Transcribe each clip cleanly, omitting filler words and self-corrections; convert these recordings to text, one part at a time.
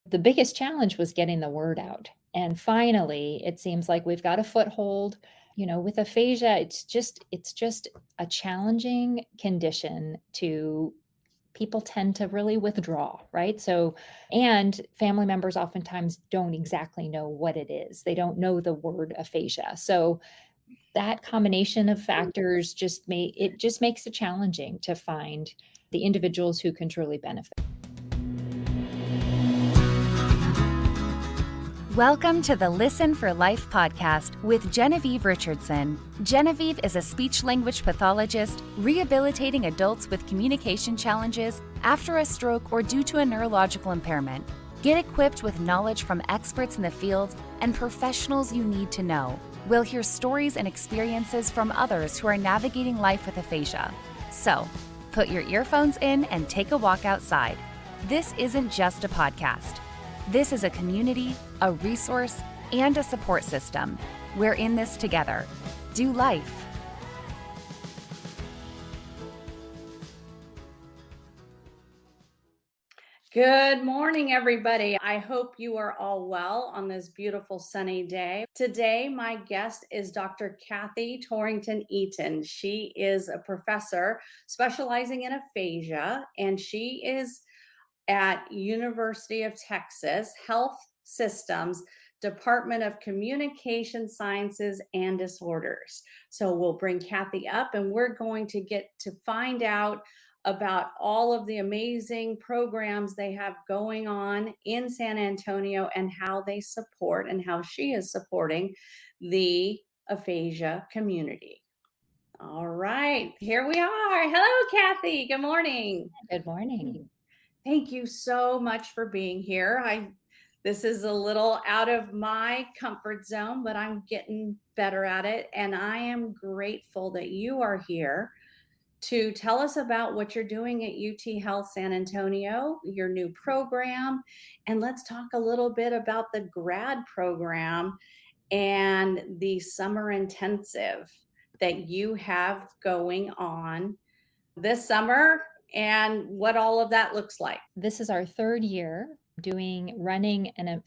The biggest challenge was getting the word out. And finally, it seems like we've got a foothold. With aphasia, it's just a challenging condition to people tend to really withdraw, right? So, and family members oftentimes don't exactly know what it is. They don't know the word aphasia. So that combination of factors just makes it challenging to find the individuals who can truly benefit. Welcome to the Listen for Life podcast with Genevieve Richardson. Genevieve is a speech-language pathologist rehabilitating adults with communication challenges after a stroke or due to a neurological impairment. Get equipped with knowledge from experts in the field and professionals you need to know. We'll hear stories and experiences from others who are navigating life with aphasia. So, put your earphones in and take a walk outside. This isn't just a podcast. This is a community, a resource, and a support system. We're in this together. Do life. Good morning, everybody. I hope you are all well on this beautiful sunny day. Today, my guest is Dr. Cathy Torrington Eaton. She is a professor specializing in aphasia, and she is at University of Texas Health Systems Department of Communication Sciences and Disorders. So we'll bring Cathy up and we're going to get to find out about all of the amazing programs they have going on in San Antonio and how they support and how she is supporting the aphasia community. All right, here we are. Hello, Cathy. Good morning. Good morning. Thank you so much for being here. This is a little out of my comfort zone, but I'm getting better at it. And I am grateful that you are here to tell us about what you're doing at UT Health San Antonio, your new program. And let's talk a little bit about the grad program and the summer intensive that you have going on this summer and what all of that looks like. This is our third year running an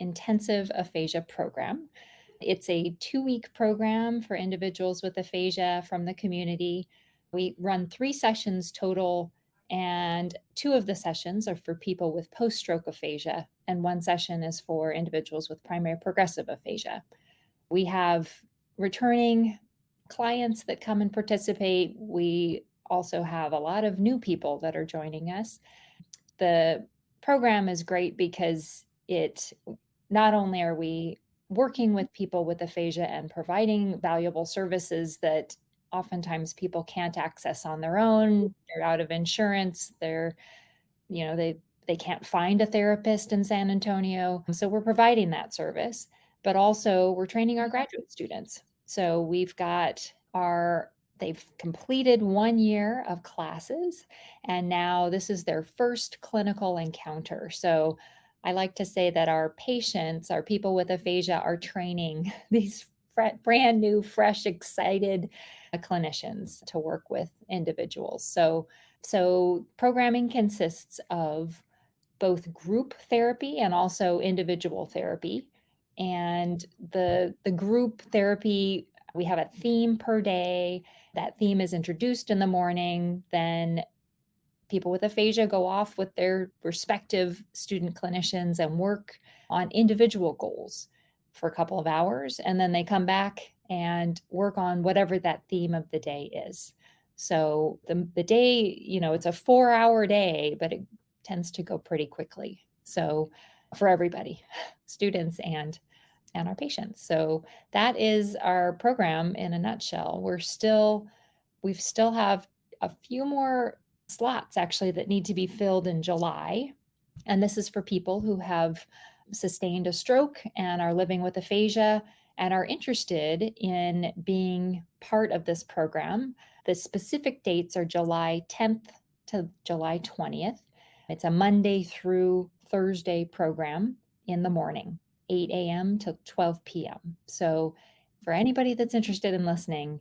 intensive aphasia program. It's a 2-week program for individuals with aphasia from the community. We run 3 sessions total, and 2 of the sessions are for people with post-stroke aphasia, and 1 session is for individuals with primary progressive aphasia. We have returning clients that come and participate. We also have a lot of new people that are joining us. The program is great because not only are we working with people with aphasia and providing valuable services that oftentimes people can't access on their own. They're out of insurance. They can't find a therapist in San Antonio. So we're providing that service, but also we're training our graduate students. So they've completed 1 year of classes, and now this is their first clinical encounter. So I like to say that our patients, our people with aphasia, are training these brand new, fresh, excited clinicians to work with individuals. So programming consists of both group therapy and also individual therapy. And the group therapy, we have a theme per day. That theme is introduced in the morning. Then people with aphasia go off with their respective student clinicians and work on individual goals for a couple of hours. And then they come back and work on whatever that theme of the day is. So the day, it's a 4-hour day, but it tends to go pretty quickly. So for everybody, students and our patients. So that is our program in a nutshell. We still have a few more slots actually that need to be filled in July. And this is for people who have sustained a stroke and are living with aphasia and are interested in being part of this program. The specific dates are July 10th to July 20th. It's a Monday through Thursday program in the morning, 8 a.m. to 12 p.m. So for anybody that's interested in listening,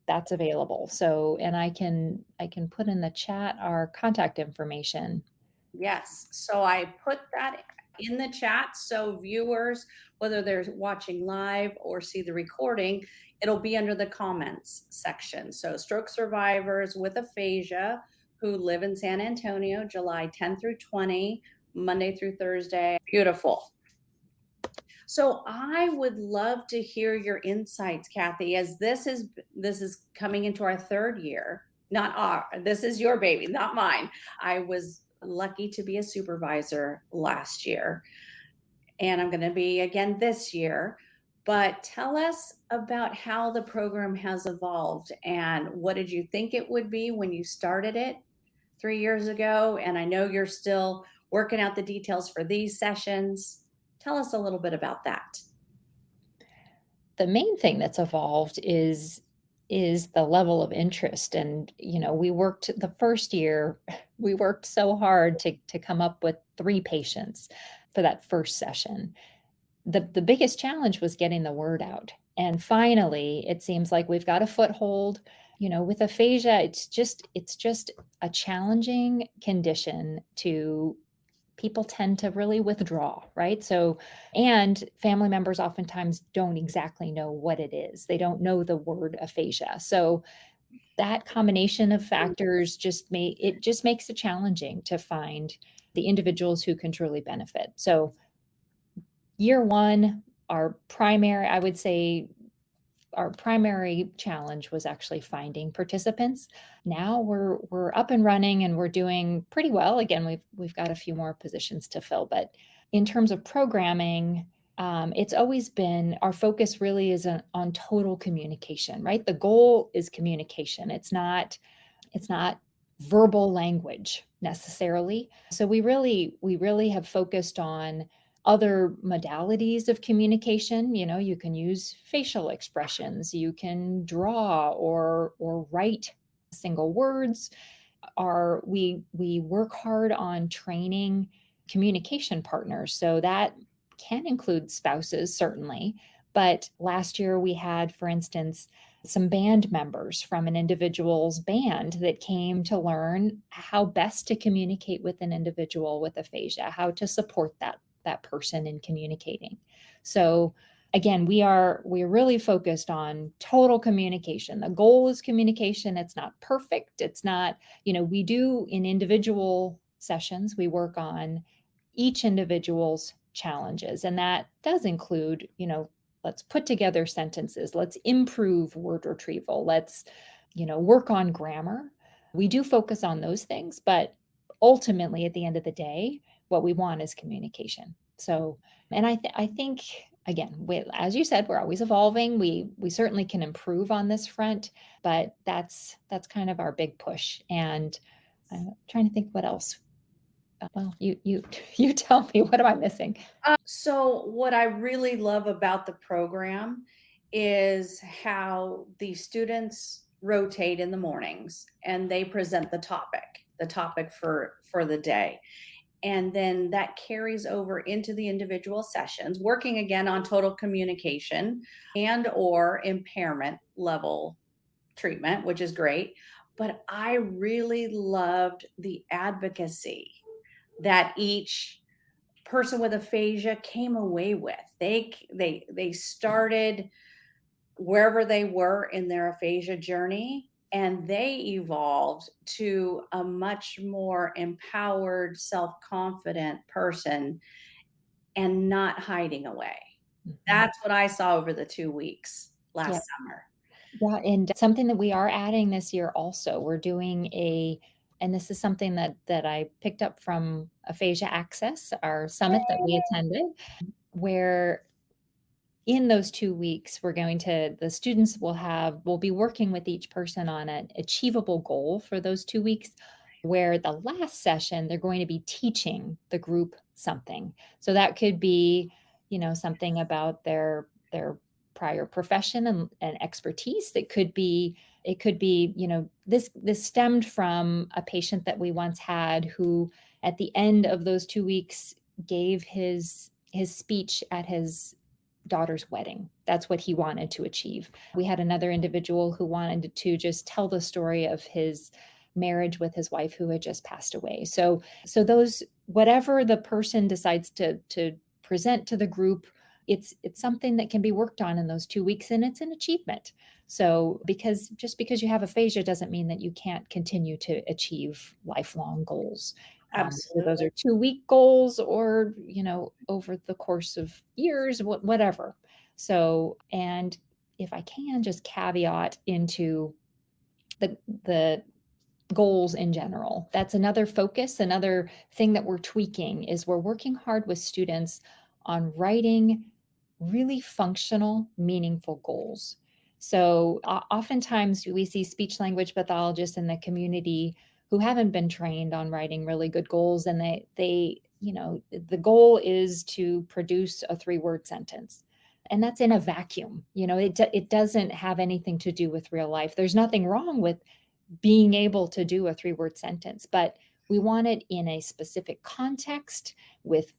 that's available. So, and I can put in the chat our contact information Yes. So I put that in the chat so viewers, whether they're watching live or see the recording, it'll be under the comments section. So stroke survivors with aphasia who live in San Antonio, July 10 through 20, Monday through Thursday. Beautiful. So I would love to hear your insights, Cathy, as this is coming into our third year. Not our, this is your baby, not mine. I was lucky to be a supervisor last year, and I'm going to be again this year. But tell us about how the program has evolved and what did you think it would be when you started it 3 years ago? And I know you're still working out the details for these sessions. Tell us a little bit about that. The main thing that's evolved is the level of interest. And we worked the first year, we worked so hard to come up with 3 patients for that first session. The biggest challenge was getting the word out. And finally, it seems like we've got a foothold. With aphasia, it's just a challenging condition to people tend to really withdraw, right? So, and family members oftentimes don't exactly know what it is. They don't know the word aphasia. So that combination of factors just makes it challenging to find the individuals who can truly benefit. So year one, I would say our primary challenge was actually finding participants. Now we're up and running and we're doing pretty well. Again, we've got a few more positions to fill, but in terms of programming, it's always been our focus really is on total communication, right? The goal is communication. It's not verbal language necessarily. So we really have focused on other modalities of communication. You can use facial expressions, you can draw or write single words. We work hard on training communication partners. So that can include spouses, certainly. But last year we had, for instance, some band members from an individual's band that came to learn how best to communicate with an individual with aphasia, how to support that person in communicating. So again, we're really focused on total communication. The goal is communication. It's not perfect. It's not, we do in individual sessions, we work on each individual's challenges. And that does include, let's put together sentences, let's improve word retrieval, let's, work on grammar. We do focus on those things, but ultimately at the end of the day, what we want is communication. So, and I think again, as you said, we're always evolving. We certainly can improve on this front, but that's kind of our big push. And I'm trying to think what else. Well, you tell me, what am I missing? So what I really love about the program is how the students rotate in the mornings and they present the topic for the day. And then that carries over into the individual sessions, working again on total communication and or impairment level treatment, which is great. But I really loved the advocacy that each person with aphasia came away with. They started wherever they were in their aphasia journey and they evolved to a much more empowered, self-confident person and not hiding away. Mhm. That's what I saw over the 2 weeks Yeah. last summer. Yeah, and something that we are adding this year also, and this is something that I picked up from Aphasia Access, our summit that we attended, where in those 2 weeks, the students will be working with each person on an achievable goal for those 2 weeks, where the last session, they're going to be teaching the group something. So that could be, something about their prior profession and expertise. It could be, this stemmed from a patient that we once had who, at the end of those 2 weeks, gave his speech at his daughter's wedding. That's what he wanted to achieve. We had another individual who wanted to just tell the story of his marriage with his wife who had just passed away. So those, whatever the person decides to present to the group, it's something that can be worked on in those 2 weeks, and it's an achievement. So because just because you have aphasia doesn't mean that you can't continue to achieve lifelong goals. Whether those Absolutely. are 2 week goals or, over the course of years, whatever. So, and if I can just caveat into the goals in general. That's another focus, another thing that we're tweaking is we're working hard with students on writing really functional, meaningful goals. So oftentimes we see speech language pathologists in the community who haven't been trained on writing really good goals, and the goal is to produce a 3-word sentence. And that's in a vacuum. It doesn't have anything to do with real life. There's nothing wrong with being able to do a 3-word sentence, but we want it in a specific context with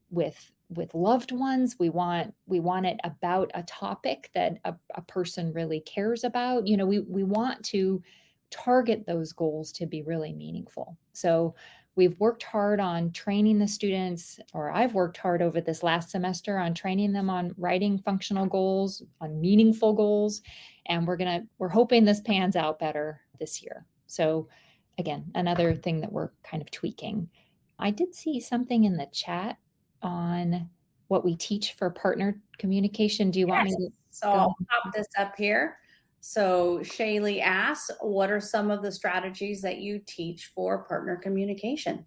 loved ones. We want it about a topic that a person really cares about. We want to target those goals to be really meaningful. So we've worked hard on training the students, or I've worked hard over this last semester on training them on writing functional goals, on meaningful goals, and we're hoping this pans out better this year. So again, another thing that we're kind of tweaking. I did see something in the chat on what we teach for partner communication. Do you want Yes. me to So go I'll ahead? pop this up here. So Shaylee asks, what are some of the strategies that you teach for partner communication?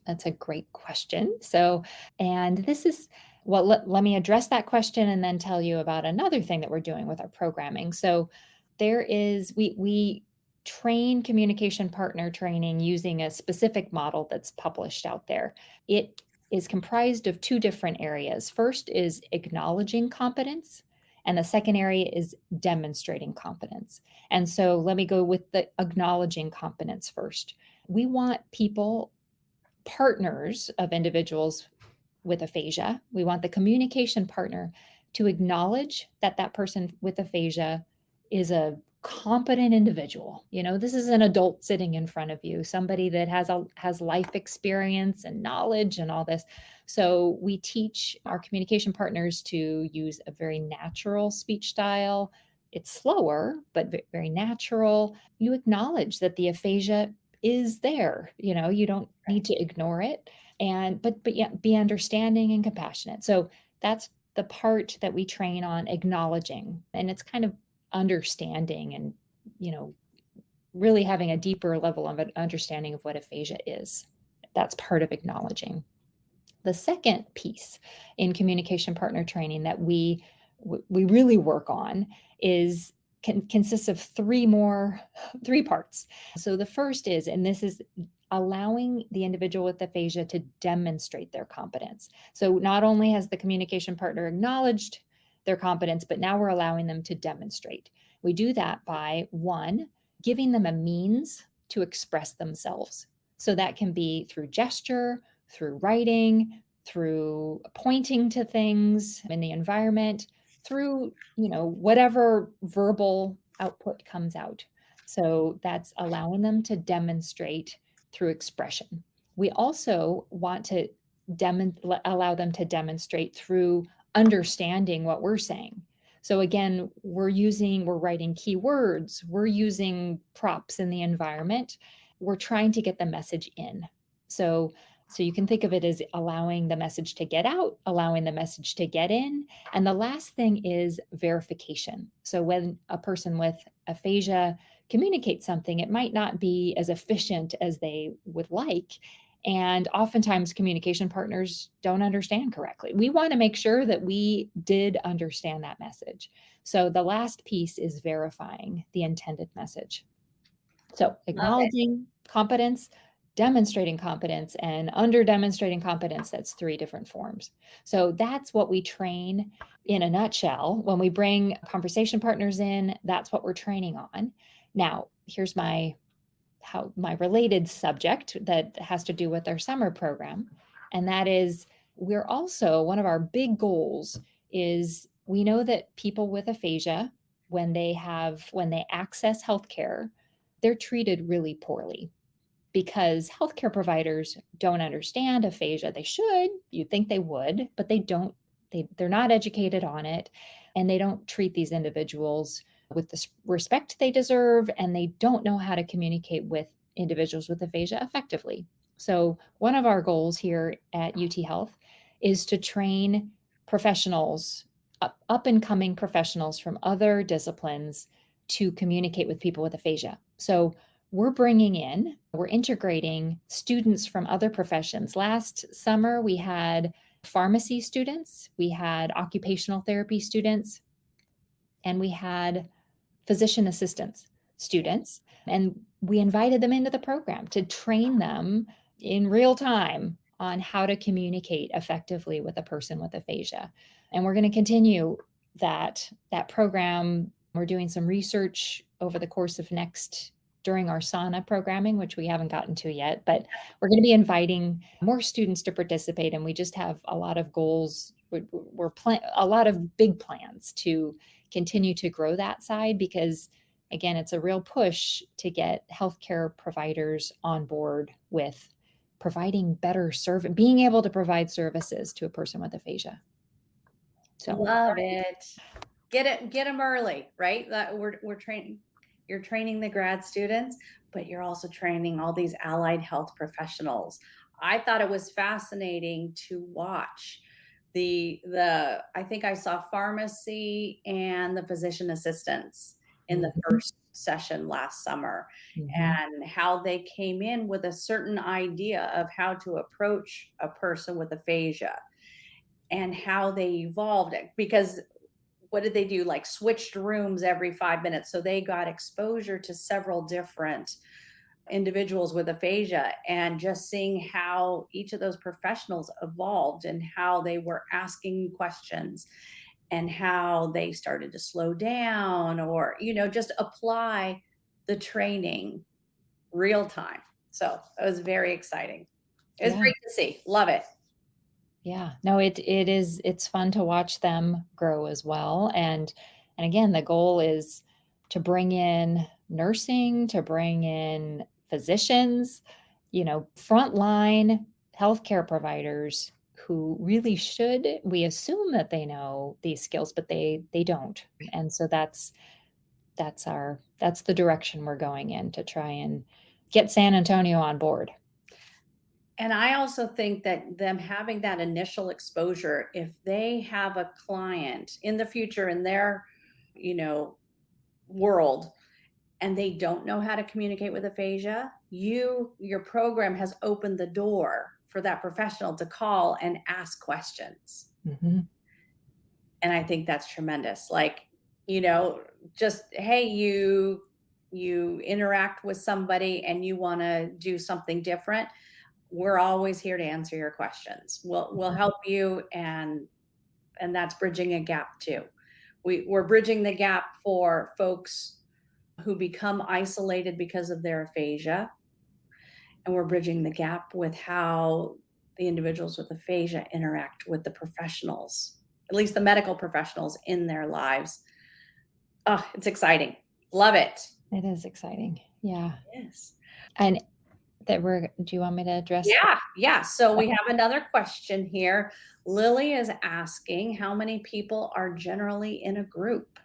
That's a great question. So, and this is, well, let me address that question and then tell you about another thing that we're doing with our programming. So, we train communication partner training using a specific model that's published out there. It is comprised of two different areas. First is acknowledging competence, and the second area is demonstrating competence. And so, let me go with the acknowledging competence first. We want people, partners of individuals with aphasia. We want the communication partner to acknowledge that that person with aphasia is a competent individual. This is an adult sitting in front of you, somebody that has life experience and knowledge and all this. So we teach our communication partners to use a very natural speech style. It's slower, but very natural. You acknowledge that the aphasia is there. You don't need to ignore it, but yeah, be understanding and compassionate. So that's the part that we train on, acknowledging, and it's kind of understanding and you know really having a deeper level of an understanding of what aphasia is. That's part of acknowledging. The second piece in communication partner training that we really work on is consists of three parts. So the first is, and this is allowing the individual with aphasia to demonstrate their competence. So not only has the communication partner acknowledged their competence, but now we're allowing them to demonstrate. We do that by, one, giving them a means to express themselves. So that can be through gesture, through writing, through pointing to things in the environment, through, whatever verbal output comes out. So that's allowing them to demonstrate through expression. We also want to allow them to demonstrate through understanding what we're saying. So again, we're writing keywords, we're using props in the environment. We're trying to get the message in. So you can think of it as allowing the message to get out, allowing the message to get in. And the last thing is verification. So when a person with aphasia communicates something, it might not be as efficient as they would like. And oftentimes communication partners don't understand correctly. We want to make sure that we did understand that message. So the last piece is verifying the intended message. So Love it. acknowledging competence, demonstrating competence, and under demonstrating competence, that's three different forms. So that's what we train in a nutshell. When we bring conversation partners in, that's what we're training on. Now, here's my related subject that has to do with our summer program. And that is, we're also, one of our big goals is, we know that people with aphasia, when they access healthcare, they're treated really poorly. because healthcare providers don't understand aphasia. They should, you'd think they would, but they don't. They're not educated on it, and they don't treat these individuals with the respect they deserve, and they don't know how to communicate with individuals with aphasia effectively. So one of our goals here at UT Health is to train professionals, up and coming professionals from other disciplines to communicate with people with aphasia. So we're integrating students from other professions. Last summer, we had pharmacy students, we had occupational therapy students, and we had physician assistants students. And we invited them into the program to train them in real time on how to communicate effectively with a person with aphasia. And we're going to continue that program. We're doing some research over the course of during our SANA programming, which we haven't gotten to yet, but we're going to be inviting more students to participate. And we just have a lot of goals. We're a lot of big plans to continue to grow that side, because again, it's a real push to get healthcare providers on board with providing better service, being able to provide services to a person with aphasia. So love it. Get them early, right? That we're training. You're training the grad students, but you're also training all these allied health professionals. I thought it was fascinating to watch I think I saw pharmacy and the physician assistants in the first session last summer, and how they came in with a certain idea of how to approach a person with aphasia and how they evolved it. Because what did they do? Like switched rooms every 5 minutes. So they got exposure to several different individuals with aphasia, and just seeing how each of those professionals evolved and how they were asking questions and how they started to slow down, or, just apply the training real time. So it was very exciting. It was great to see. Love it. Yeah, no, it's fun to watch them grow as well. And again, the goal is to bring in nursing, to bring in physicians, frontline healthcare providers who really should. We assume that they know these skills, but they don't. And so that's the direction we're going in, to try and get San Antonio on board. And I also think that them having that initial exposure, if they have a client in the future in their, world, and they don't know how to communicate with aphasia, your program has opened the door for that professional to call and ask questions. Mm-hmm. And I think that's tremendous. Like, just, hey, you interact with somebody and you want to do something different. We're always here to answer your questions. We'll help you, and that's bridging a gap too. We're bridging the gap for folks who become isolated because of their aphasia, and we're bridging the gap with how the individuals with aphasia interact with the professionals, at least the medical professionals in their lives. Oh, it's exciting. Love it. It is exciting. Yeah. Yes. And do you want me to address? Yeah. So we have another question here. Lily is asking, how many people are generally in a group?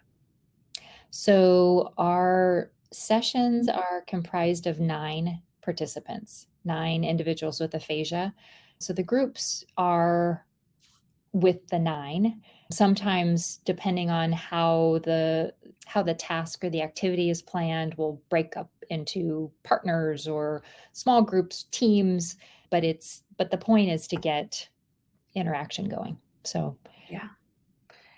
So our sessions are comprised of 9 participants, 9 individuals with aphasia. So the groups are with the 9. Sometimes, depending on how the task or the activity is planned, we'll break up into partners or small groups, teams, but the point is to get interaction going. So yeah.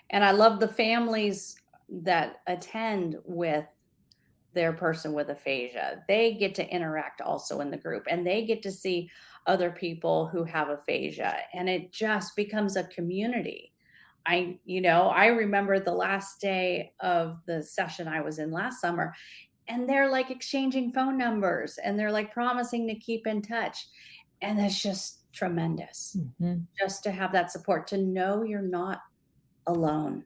And I love the families that attend with their person with aphasia. They get to interact also in the group, and they get to see other people who have aphasia, and it just becomes a community. I remember the last day of the session I was in last summer, and they're like exchanging phone numbers, and they're like promising to keep in touch. And that's just tremendous. Mm-hmm. Just to have that support, to know you're not alone.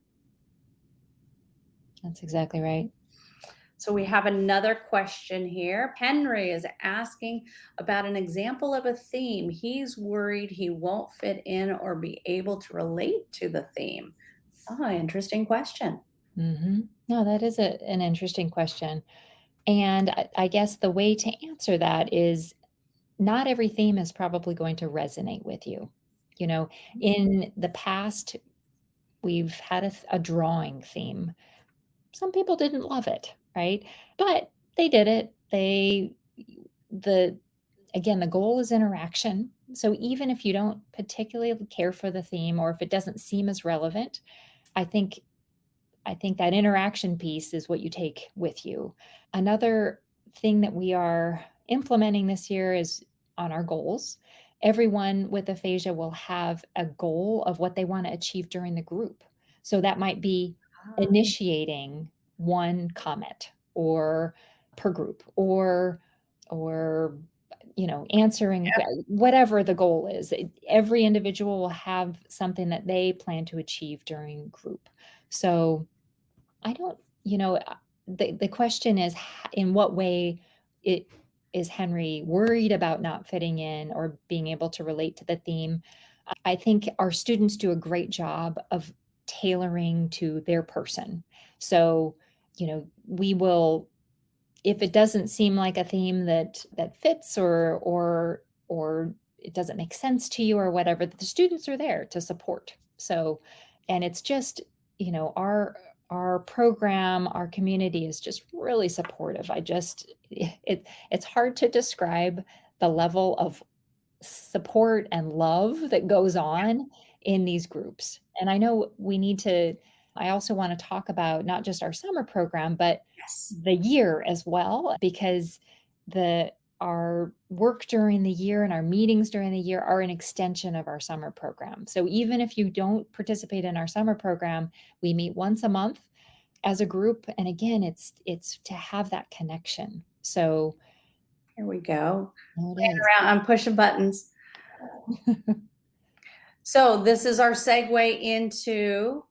That's exactly right. So we have another question here. Henry is asking about an example of a theme. He's worried he won't fit in or be able to relate to the theme. Oh, interesting question. No, that is an interesting question. And I guess the way to answer that is not every theme is probably going to resonate with you. You know, in the past, we've had a drawing theme. Some people didn't love it, right? But they did it. The again, the goal is interaction. So even if you don't particularly care for the theme or if it doesn't seem as relevant, I think I think that interaction piece is what you take with you. Another thing that we are implementing this year is on our goals. Everyone with aphasia will have a goal of what they want to achieve during the group. So that might be Ah, initiating one comment or per group or answering whatever the goal is. Every individual will have something that they plan to achieve during group. So I don't the question is in what way it is Henry worried about not fitting in or being able to relate to the theme? I think our students do a great job of tailoring to their person. So, we will if it doesn't seem like a theme that fits or it doesn't make sense to you or whatever, the students are there to support. So, and it's just, our program, our community is just really supportive. It's hard to describe the level of support and love that goes on in these groups. And I know I also want to talk about not just our summer program, but yes. the year as well, because our work during the year and our meetings during the year are an extension of our summer program. So even if you don't participate in our summer program, we meet once a month as a group. And again, it's to have that connection. So Here we go. there it Playing is. around, I'm pushing buttons. So this is our segue into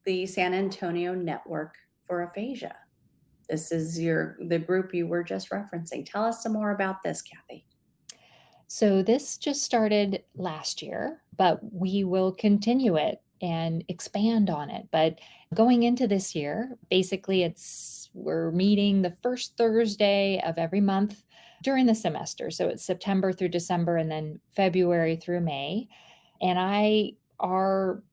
the San Antonio Network for Aphasia. This is the group you were just referencing. Tell us some more about this, Cathy. So this just started last year, but we will continue it and expand on it. But going into this year, basically we're meeting the first Thursday of every month during the semester. So it's September through December and then February through May. And our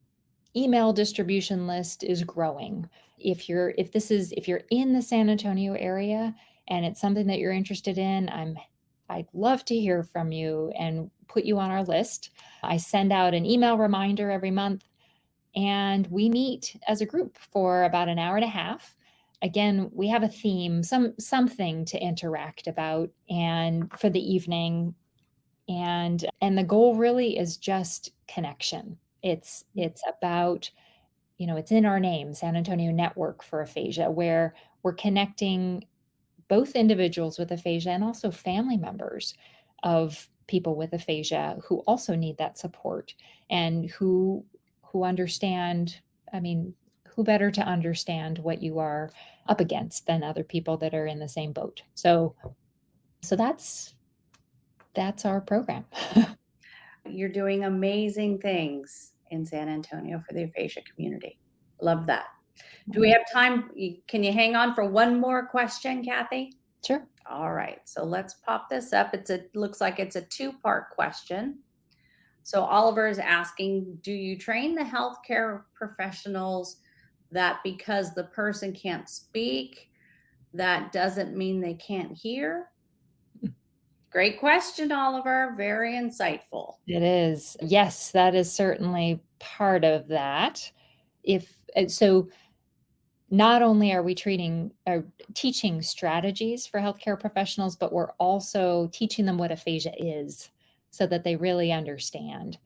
email distribution list is growing. If you're in the San Antonio area and it's something that you're interested in, I'd love to hear from you and put you on our list. I send out an email reminder every month and we meet as a group for about an hour and a half. Again, we have a theme, something to interact about and for the evening and the goal really is just connection. It's about, it's in our name, San Antonio Network for Aphasia, where we're connecting both individuals with aphasia and also family members of people with aphasia who also need that support and who understand, I mean, who better to understand what you are up against than other people that are in the same boat. So that's our program. You're doing amazing things in San Antonio for the aphasia community. Love that. Do we have time? Can you hang on for one more question, Cathy? Sure. All right, so let's pop this up. Looks like it's a two-part question. So Oliver is asking, do you train the healthcare professionals that because the person can't speak, that doesn't mean they can't hear? Great question, Oliver. Very insightful. It is. Yes, that is certainly part of that. If so not only are we teaching strategies for healthcare professionals, but we're also teaching them what aphasia is so that they really understand.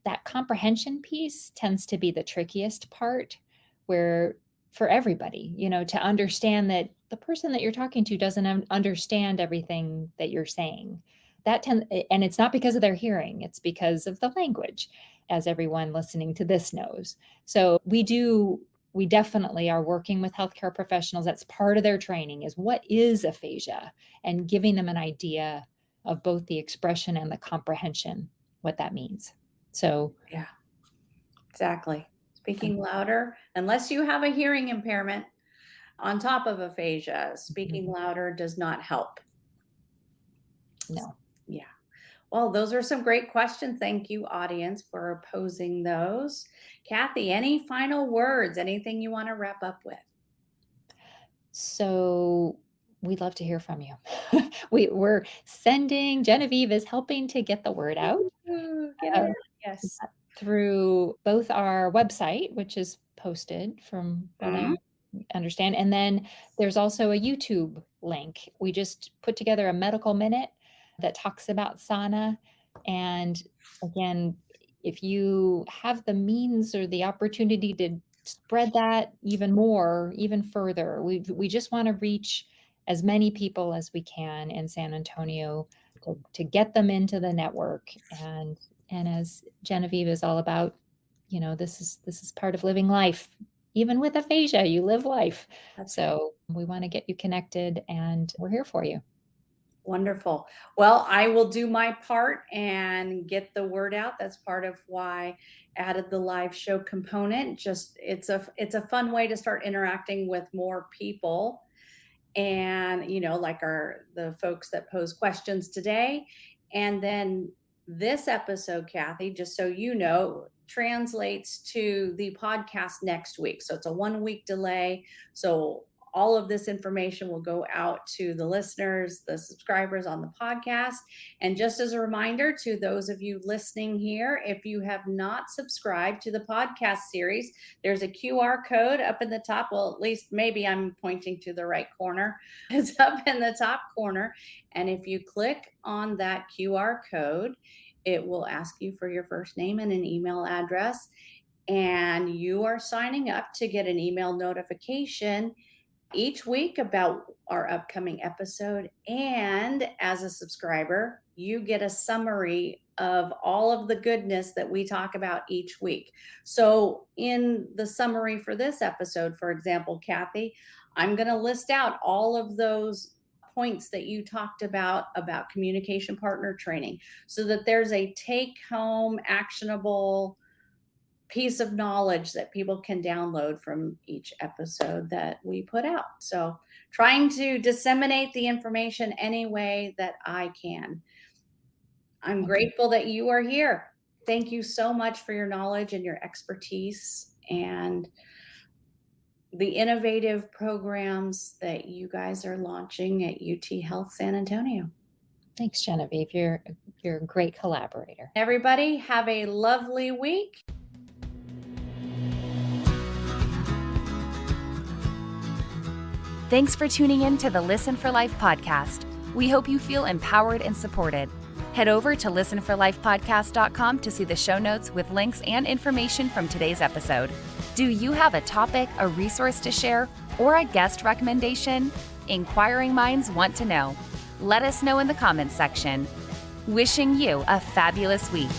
That comprehension piece tends to be the trickiest part where for everybody, to understand that the person that you're talking to doesn't understand everything that you're saying. And it's not because of their hearing, it's because of the language, as everyone listening to this knows. So we do we definitely are working with healthcare professionals. That's part of their training, is what is aphasia, and giving them an idea of both the expression and the comprehension, what that means. So Yeah, exactly. Speaking louder, unless you have a hearing impairment on top of aphasia, speaking louder does not help. no. Yeah. Well, those are some great questions. Thank you, audience, for posing those. Cathy, any final words? Anything you want to wrap up with? So we'd love to hear from you. We're sending, Genevieve is helping to get the word out. Ooh, get Um, it? Yes. through both our website, which is posted from what I Mhm. understand, and then there's also a YouTube link. We just put together a medical minute that talks about sauna. And again, if you have the means or the opportunity to spread that even more, even further, we just want to reach as many people as we can in San Antonio to get them into the network. And as Genevieve is all about, this is part of living life. Even with aphasia, you live life. That's So we want to get you connected, and we're here for you. wonderful. Well, I will do my part and get the word out. That's part of why I added the live show component. Just it's a fun way to start interacting with more people. And like the folks that pose questions today. And then this episode, Cathy, just so you know, translates to the podcast next week. So it's a 1 week delay. So all of this information will go out to the listeners, the subscribers on the podcast. And just as a reminder to those of you listening here, if you have not subscribed to the podcast series, there's a QR code up in the top. Well, at least maybe I'm pointing to the right corner. It's up in the top corner. And if you click on that QR code, it will ask you for your first name and an email address. And you are signing up to get an email notification each week about our upcoming episode. And as a subscriber, you get a summary of all of the goodness that we talk about each week. So in the summary for this episode, for example, Cathy, I'm going to list out all of those points that you talked about communication partner training, so that there's a take home actionable piece of knowledge that people can download from each episode that we put out. So trying to disseminate the information any way that I can. I'm grateful that you are here. Thank you so much for your knowledge and your expertise and the innovative programs that you guys are launching at UT Health San Antonio. Thanks, Genevieve. You're a great collaborator. Everybody, have a lovely week. Thanks for tuning in to the Listen for Life podcast. We hope you feel empowered and supported. Head over to listenforlifepodcast.com to see the show notes with links and information from today's episode. Do you have a topic, a resource to share, or a guest recommendation? Inquiring minds want to know. Let us know in the comments section. Wishing you a fabulous week.